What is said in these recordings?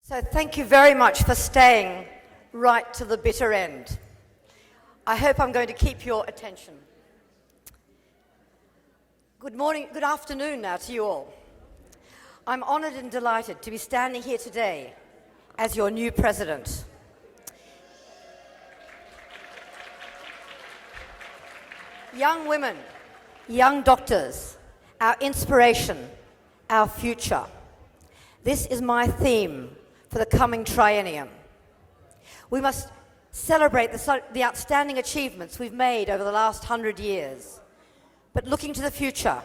So thank you very much for staying right to the bitter end. I hope I'm going to keep your attention. Good morning, good afternoon now to you all. I'm honoured and delighted to be standing here today as your new president. Young women, young doctors, our inspiration, our future. This is my theme for the coming triennium. We must celebrate the outstanding achievements we've made over the last 100 years. But looking to the future,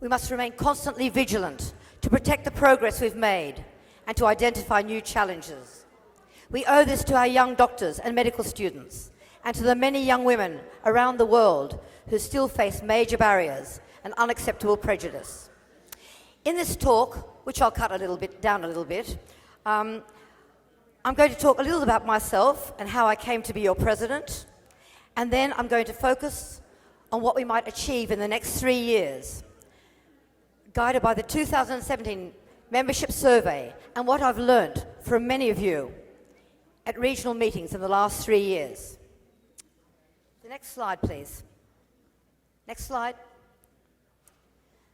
we must remain constantly vigilant to protect the progress we've made and to identify new challenges. We owe this to our young doctors and medical students and to the many young women around the world who still face major barriers and unacceptable prejudice. In this talk, which I'll cut down a little bit, I'm going to talk a little about myself and how I came to be your president, and then I'm going to focus on what we might achieve in the next 3 years, guided by the 2017 membership survey and what I've learned from many of you at regional meetings in the last 3 years. The next slide, please. Next slide.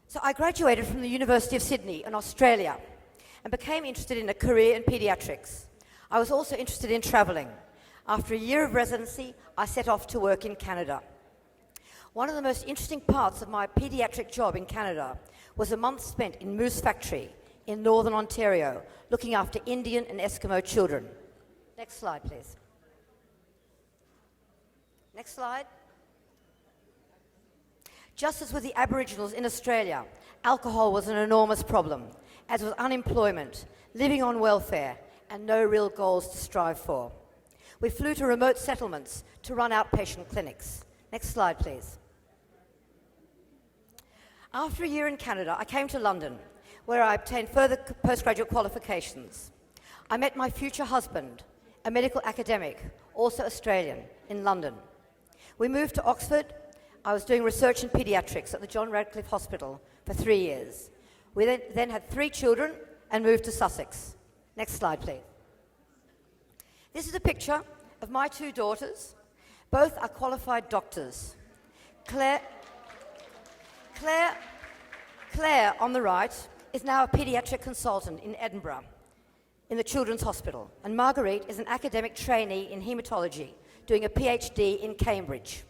So I graduated from the University of Sydney in Australia and became interested in a career in paediatrics. I was also interested in travelling. After a year of residency, I set off to work in Canada. One of the most interesting parts of my paediatric job in Canada was a month spent in Moose Factory in Northern Ontario, looking after Indian and Eskimo children. Next slide, please. Next slide. Just as with the Aboriginals in Australia, alcohol was an enormous problem, as was unemployment, living on welfare, and no real goals to strive for. We flew to remote settlements to run outpatient clinics. Next slide, please. After a year in Canada, I came to London, where I obtained further postgraduate qualifications. I met my future husband, a medical academic, also Australian, in London. We moved to Oxford. I was doing research in paediatrics at the John Radcliffe Hospital for 3 years. We then had 3 children and moved to Sussex. Next slide, please. This is a picture of my 2 daughters. Both are qualified doctors. Claire on the right is now a paediatric consultant in Edinburgh in the Children's Hospital, and Marguerite is an academic trainee in haematology doing a PhD in Cambridge.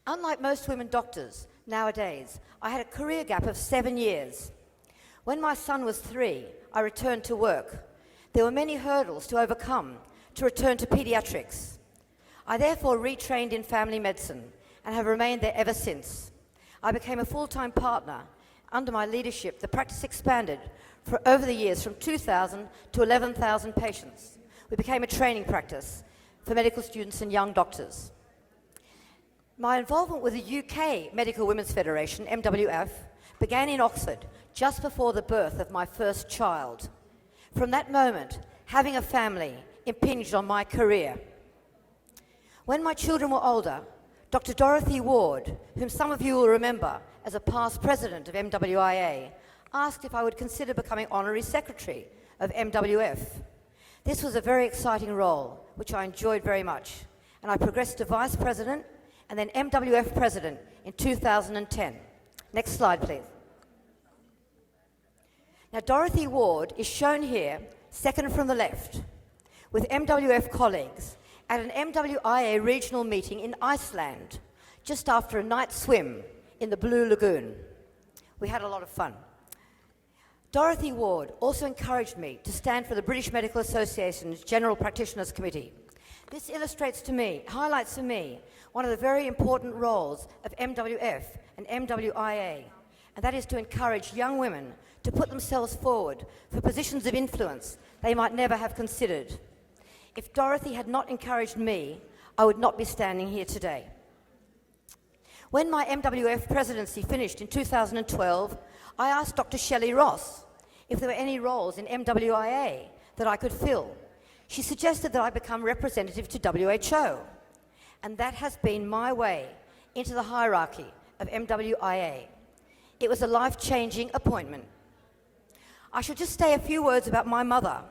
Unlike most women doctors nowadays, I had a career gap of 7 years. When my son was 3, I returned to work. There were many hurdles to overcome to return to paediatrics. I therefore retrained in family medicine and have remained there ever since. I became a full-time partner. Under my leadership, the practice expanded over the years from 2,000 to 11,000 patients. We became a training practice for medical students and young doctors. My involvement with the UK Medical Women's Federation, MWF, began in Oxford just before the birth of my first child. From that moment, having a family impinged on my career. When my children were older, Dr. Dorothy Ward, whom some of you will remember as a past president of MWIA, asked if I would consider becoming honorary secretary of MWF. This was a very exciting role, which I enjoyed very much, and I progressed to vice president and then MWF president in 2010. Next slide, please. Now, Dorothy Ward is shown here, second from the left, with MWF colleagues at an MWIA regional meeting in Iceland, just after a night swim in the Blue Lagoon. We had a lot of fun. Dorothy Ward also encouraged me to stand for the British Medical Association's General Practitioners Committee. This highlights for me, one of the very important roles of MWF and MWIA, and that is to encourage young women to put themselves forward for positions of influence they might never have considered. If Dorothy had not encouraged me, I would not be standing here today. When my MWF presidency finished in 2012, I asked Dr. Shelley Ross if there were any roles in MWIA that I could fill. She suggested that I become representative to WHO, and that has been my way into the hierarchy of MWIA. It was a life-changing appointment. I should just say a few words about my mother,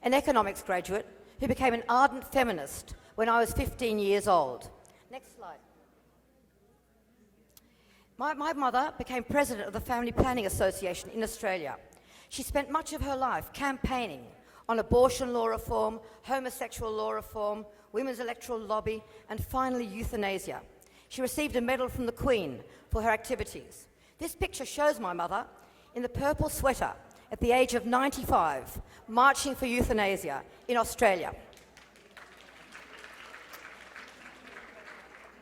an economics graduate who became an ardent feminist when I was 15 years old. Next slide. My mother became president of the Family Planning Association in Australia. She spent much of her life campaigning on abortion law reform, homosexual law reform, women's electoral lobby, and finally euthanasia. She received a medal from the Queen for her activities. This picture shows my mother in the purple sweater at the age of 95, marching for euthanasia in Australia.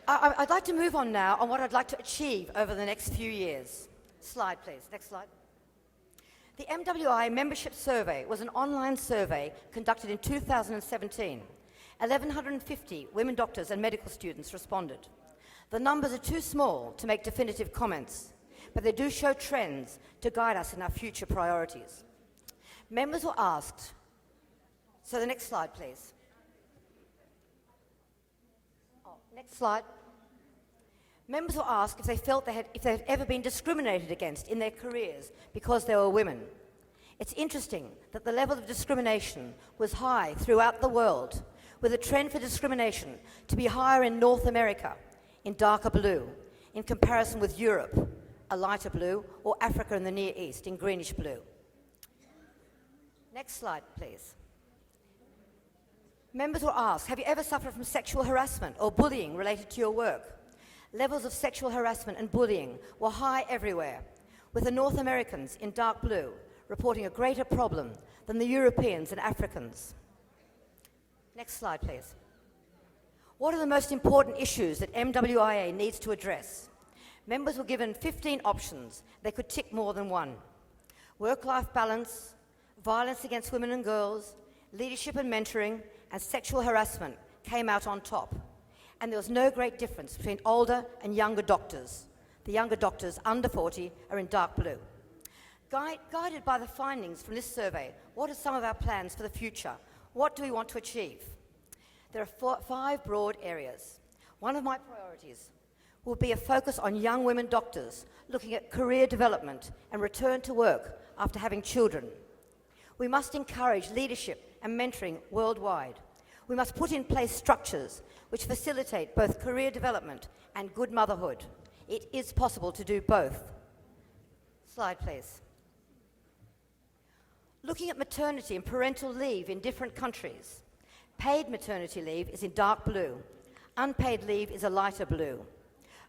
I'd like to move on now on what I'd like to achieve over the next few years. Slide, please. Next slide. The MWI membership survey was an online survey conducted in 2017. 1,150 women doctors and medical students responded. The numbers are too small to make definitive comments, but they do show trends to guide us in our future priorities. Members were asked, so the next slide, please. Next slide. Members were asked if they felt if they had ever been discriminated against in their careers because they were women. It's interesting that the level of discrimination was high throughout the world, with a trend for discrimination to be higher in North America, in darker blue, in comparison with Europe, a lighter blue, or Africa and the Near East, in greenish blue. Next slide, please. Members were asked, have you ever suffered from sexual harassment or bullying related to your work? Levels of sexual harassment and bullying were high everywhere, with the North Americans in dark blue reporting a greater problem than the Europeans and Africans. Next slide, please. What are the most important issues that MWIA needs to address? Members were given 15 options. They could tick more than one. Work-life balance, violence against women and girls, leadership and mentoring, and sexual harassment came out on top. And there was no great difference between older and younger doctors. The younger doctors, under 40, are in dark blue. Guided by the findings from this survey, what are some of our plans for the future? What do we want to achieve? There are 5 broad areas. One of my priorities will be a focus on young women doctors looking at career development and return to work after having children. We must encourage leadership and mentoring worldwide. We must put in place structures which facilitate both career development and good motherhood. It is possible to do both. Slide, please. Looking at maternity and parental leave in different countries. Paid maternity leave is in dark blue. Unpaid leave is a lighter blue.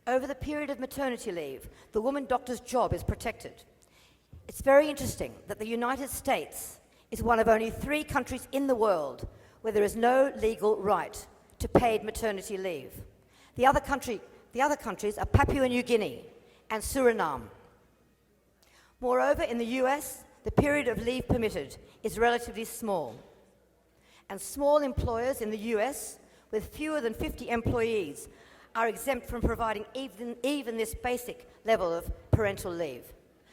Over the period of maternity leave, the woman doctor's job is protected. It's very interesting that the United States is one of only 3 countries in the world where there is no legal right to paid maternity leave. The other countries are Papua New Guinea and Suriname. Moreover, in the US, the period of leave permitted is relatively small. And small employers in the US with fewer than 50 employees are exempt from providing even this basic level of parental leave.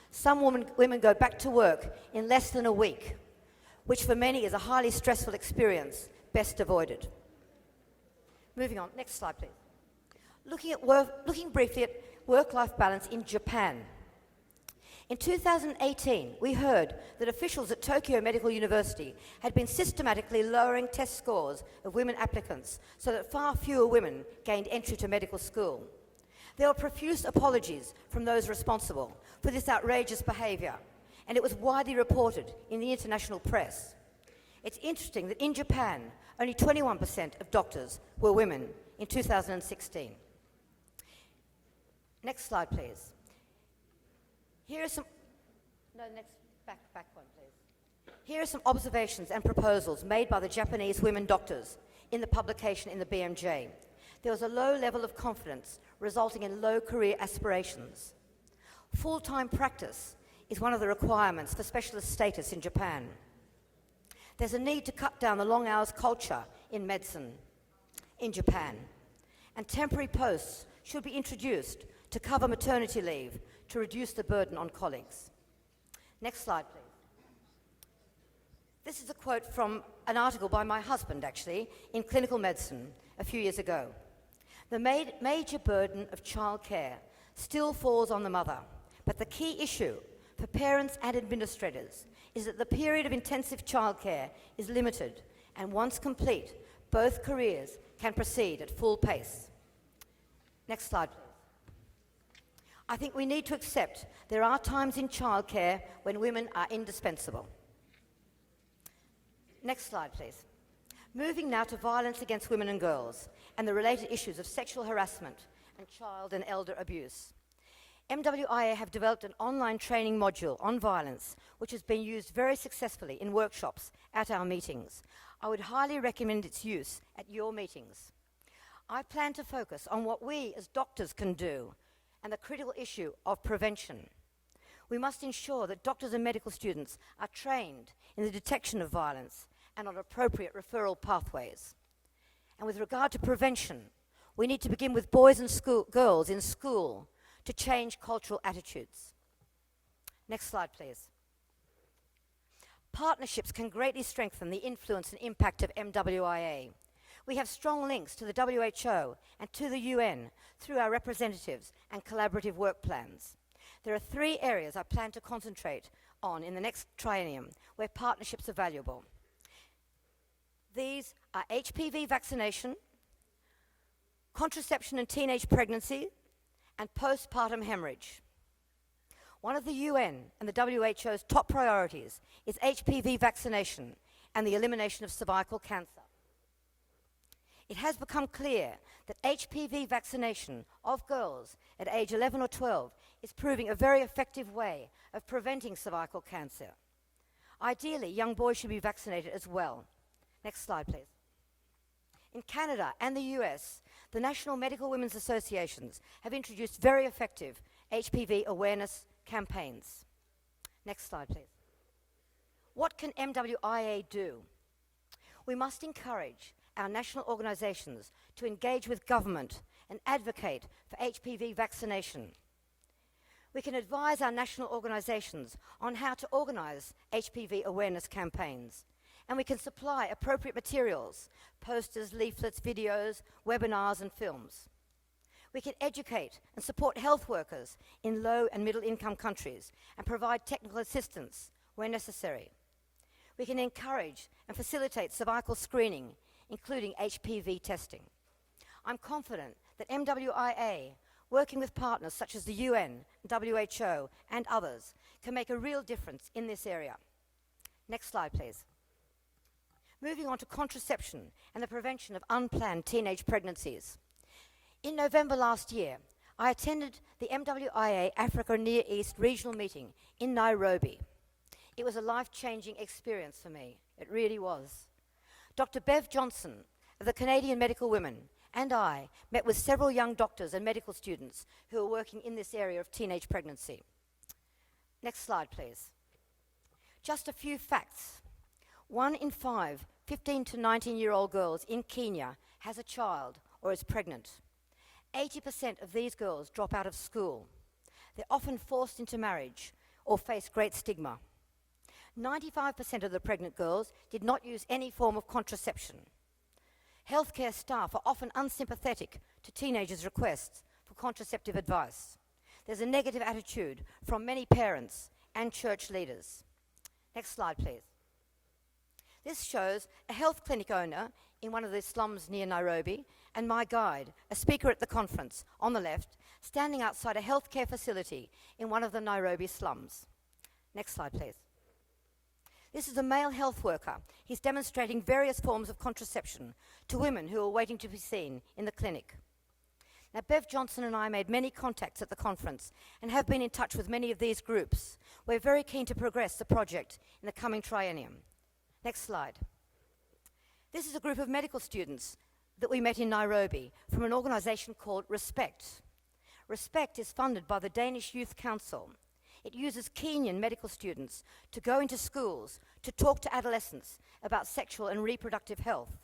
Some women go back to work in less than a week, which for many is a highly stressful experience, best avoided. Moving on, next slide, please. Looking briefly at work-life balance in Japan. In 2018, we heard that officials at Tokyo Medical University had been systematically lowering test scores of women applicants so that far fewer women gained entry to medical school. There were profuse apologies from those responsible for this outrageous behaviour, and it was widely reported in the international press. It's interesting that in Japan, only 21% of doctors were women in 2016. Next slide, please. Here are some, back one, please. Here are some observations and proposals made by the Japanese women doctors in the publication in the BMJ. There was a low level of confidence, resulting in low career aspirations. Full-time practice is one of the requirements for specialist status in Japan. There's a need to cut down the long hours culture in medicine in Japan, and temporary posts should be introduced to cover maternity leave to reduce the burden on colleagues. Next slide, please. This is a quote from an article by my husband, actually, in Clinical Medicine a few years ago. The major burden of childcare still falls on the mother, but the key issue for parents and administrators is that the period of intensive childcare is limited, and once complete, both careers can proceed at full pace. Next slide, please. I think we need to accept there are times in childcare when women are indispensable. Next slide, please. Moving now to violence against women and girls and the related issues of sexual harassment and child and elder abuse. MWIA have developed an online training module on violence, which has been used very successfully in workshops at our meetings. I would highly recommend its use at your meetings. I plan to focus on what we as doctors can do and the critical issue of prevention. We must ensure that doctors and medical students are trained in the detection of violence and on appropriate referral pathways. And with regard to prevention, we need to begin with boys and girls in school to change cultural attitudes. Next slide, please. Partnerships can greatly strengthen the influence and impact of MWIA. We have strong links to the WHO and to the UN through our representatives and collaborative work plans. There are 3 areas I plan to concentrate on in the next triennium where partnerships are valuable. These are HPV vaccination, contraception and teenage pregnancy, and postpartum hemorrhage. One of the UN and the WHO's top priorities is HPV vaccination and the elimination of cervical cancer. It has become clear that HPV vaccination of girls at age 11 or 12 is proving a very effective way of preventing cervical cancer. Ideally, young boys should be vaccinated as well. Next slide, please. In Canada and the US, the National Medical Women's Associations have introduced very effective HPV awareness campaigns. Next slide, please. What can MWIA do? We must encourage our national organisations to engage with government and advocate for HPV vaccination. We can advise our national organisations on how to organise HPV awareness campaigns, and we can supply appropriate materials, posters, leaflets, videos, webinars and films. We can educate and support health workers in low and middle income countries and provide technical assistance where necessary. We can encourage and facilitate cervical screening, including HPV testing. I'm confident that MWIA, working with partners such as the UN, WHO, and others, can make a real difference in this area. Next slide, please. Moving on to contraception and the prevention of unplanned teenage pregnancies. In November last year, I attended the MWIA Africa and Near East regional meeting in Nairobi. It was a life-changing experience for me. It really was. Dr. Bev Johnson of the Canadian Medical Women and I met with several young doctors and medical students who are working in this area of teenage pregnancy. Next slide, please. Just a few facts. 1 in 5 15 to 19-year-old girls in Kenya has a child or is pregnant. 80% of these girls drop out of school. They're often forced into marriage or face great stigma. 95% of the pregnant girls did not use any form of contraception. Healthcare staff are often unsympathetic to teenagers' requests for contraceptive advice. There's a negative attitude from many parents and church leaders. Next slide, please. This shows a health clinic owner in one of the slums near Nairobi and my guide, a speaker at the conference on the left, standing outside a healthcare facility in one of the Nairobi slums. Next slide, please. This is a male health worker. He's demonstrating various forms of contraception to women who are waiting to be seen in the clinic. Now, Bev Johnson and I made many contacts at the conference and have been in touch with many of these groups. We're very keen to progress the project in the coming triennium. Next slide. This is a group of medical students that we met in Nairobi from an organisation called Respect. Respect is funded by the Danish Youth Council. It uses Kenyan medical students to go into schools to talk to adolescents about sexual and reproductive health.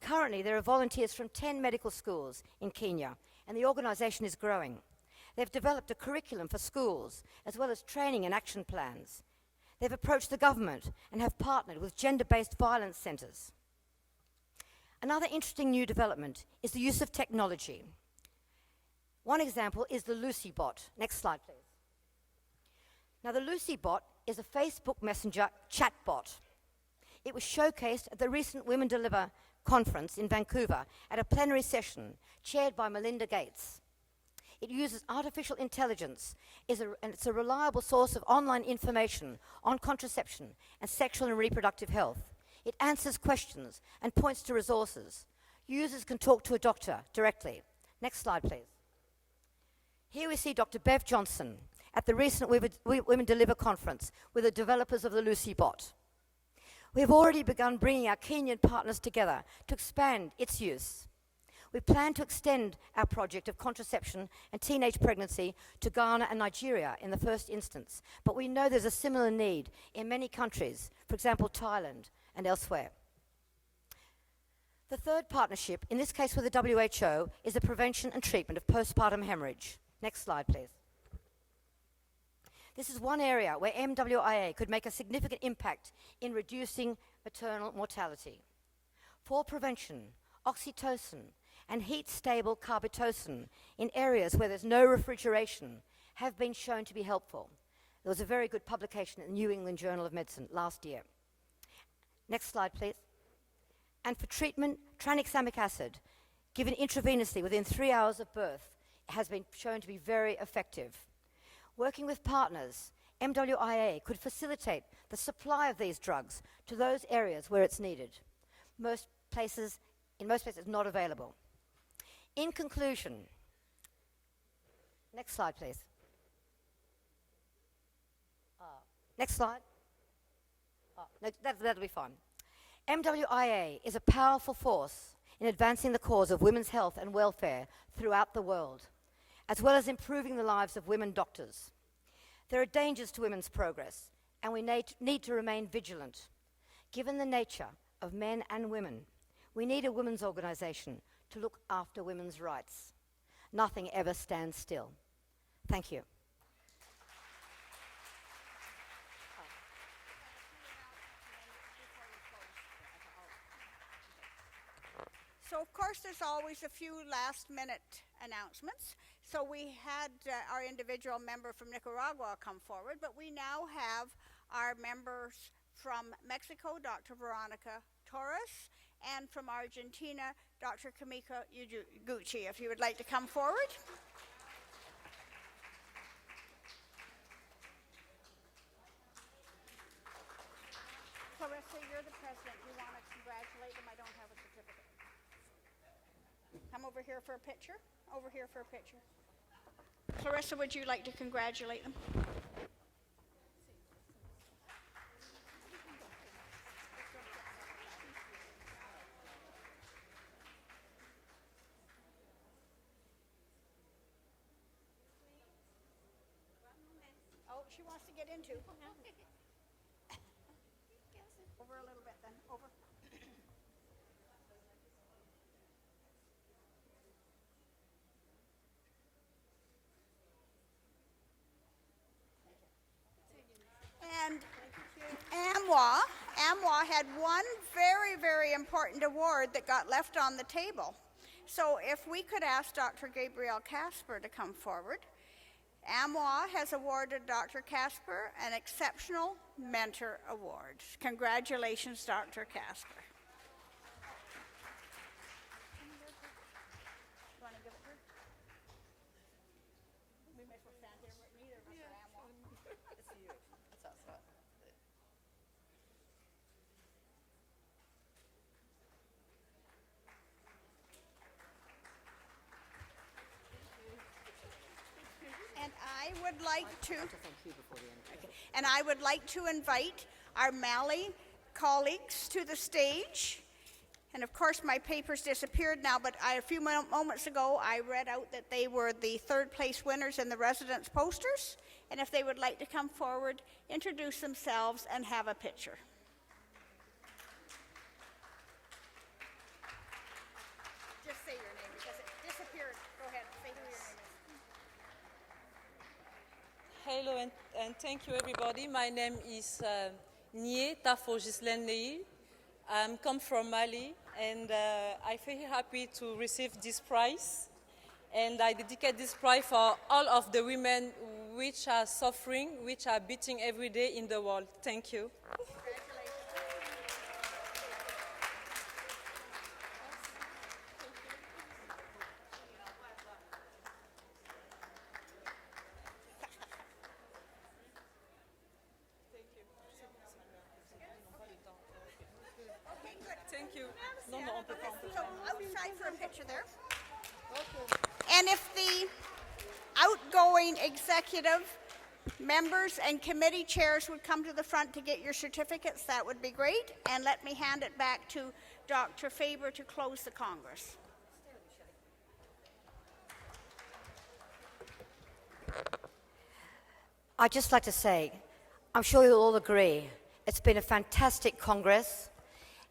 Currently, there are volunteers from 10 medical schools in Kenya, and the organisation is growing. They've developed a curriculum for schools, as well as training and action plans. They've approached the government and have partnered with gender-based violence centres. Another interesting new development is the use of technology. One example is the Lucy bot. Next slide, please. Now, the Lucy bot is a Facebook Messenger chatbot. It was showcased at the recent Women Deliver conference in Vancouver at a plenary session chaired by Melinda Gates. It uses artificial intelligence and it's a reliable source of online information on contraception and sexual and reproductive health. It answers questions and points to resources. Users can talk to a doctor directly. Next slide, please. Here we see Dr. Bev Johnson at the recent Women Deliver conference with the developers of the Lucy bot. We have already begun bringing our Kenyan partners together to expand its use. We plan to extend our project of contraception and teenage pregnancy to Ghana and Nigeria in the first instance, but we know there's a similar need in many countries, for example, Thailand and elsewhere. The third partnership, in this case with the WHO, is the prevention and treatment of postpartum hemorrhage. Next slide, please. This is one area where MWIA could make a significant impact in reducing maternal mortality. For prevention, oxytocin and heat-stable carbetocin in areas where there's no refrigeration have been shown to be helpful. There was a very good publication in the New England Journal of Medicine last year. Next slide, please. And for treatment, tranexamic acid, given intravenously within 3 hours of birth, has been shown to be very effective. Working with partners, MWIA could facilitate the supply of these drugs to those areas where it's needed. In most places, not available. In conclusion, next slide, please. Next slide. No, that'll be fine. MWIA is a powerful force in advancing the cause of women's health and welfare throughout the world, as well as improving the lives of women doctors. There are dangers to women's progress, and we need to remain vigilant. Given the nature of men and women, we need a women's organization to look after women's rights. Nothing ever stands still. Thank you. So, of course, there's always a few last-minute announcements. So we had our individual member from Nicaragua come forward, but we now have our members from Mexico, Dr. Veronica Torres, and from Argentina, Dr. Kamika Uguchi, if you would like to come forward. Clarissa, you're the president. You want to congratulate them? I don't have a certificate. Come over here for a picture. Over here for a picture. Clarissa, would you like to congratulate them? Oh, she wants to get into. Over a little bit then. Over. And AMWA had one very, very important award that got left on the table. So if we could ask Dr. Gabrielle Casper to come forward. AMWA has awarded Dr. Casper an Exceptional Mentor Award. Congratulations, Dr. Casper. You want to give it to her? We may as well stand here. Neither of us are AMWA. It's you. It's us, right? And I would like to and I would like to invite our Mali colleagues to the stage. And of course, my papers disappeared now, but a few moments ago, I read out that they were the third place winners in the residence posters. And if they would like to come forward, introduce themselves, and have a picture. Just say your name because it disappeared. Go ahead, say who your name is. Hello and thank you everybody. My name is Nye Tafo Ghislaine Neil. I come from Mali and I'm very happy to receive this prize. And I dedicate this prize for all of the women which are suffering, which are beating every day in the world. Thank you. Thank you. No, on peut pas. So I'll try for a picture there. And if the outgoing executive members and committee chairs would come to the front to get your certificates, that would be great. And let me hand it back to Dr. Faber to close the Congress. I'd just like to say, I'm sure you'll all agree, it's been a fantastic Congress,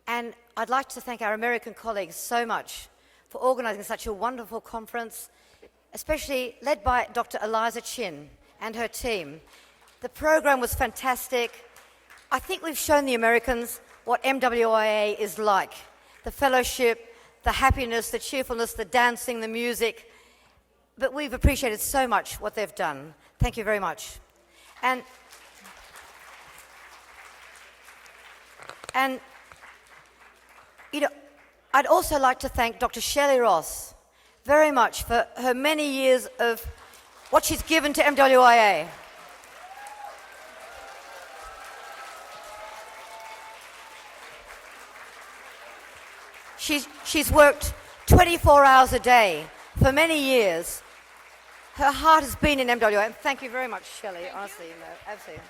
and I'd like to thank our American colleagues so much for organizing such a wonderful conference, especially led by Dr. Eliza Chin and her team. The program was fantastic. I think we've shown the Americans what MWIA is like. The fellowship, the happiness, the cheerfulness, the dancing, the music. But we've appreciated so much what they've done. Thank you very much. And you know, I'd also like to thank Dr. Shelley Ross very much for her many years of what she's given to MWIA. She's worked 24 hours a day for many years. Her heart has been in MWIA, and thank you very much, Shelley, honestly, you know, absolutely.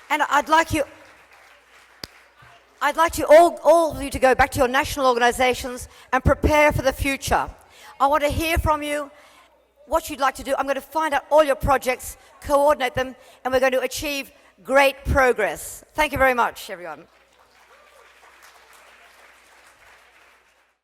And I'd like you all of you to go back to your national organizations and prepare for the future. I want to hear from you what you'd like to do. I'm going to find out all your projects, coordinate them, and we're going to achieve great progress. Thank you very much, everyone.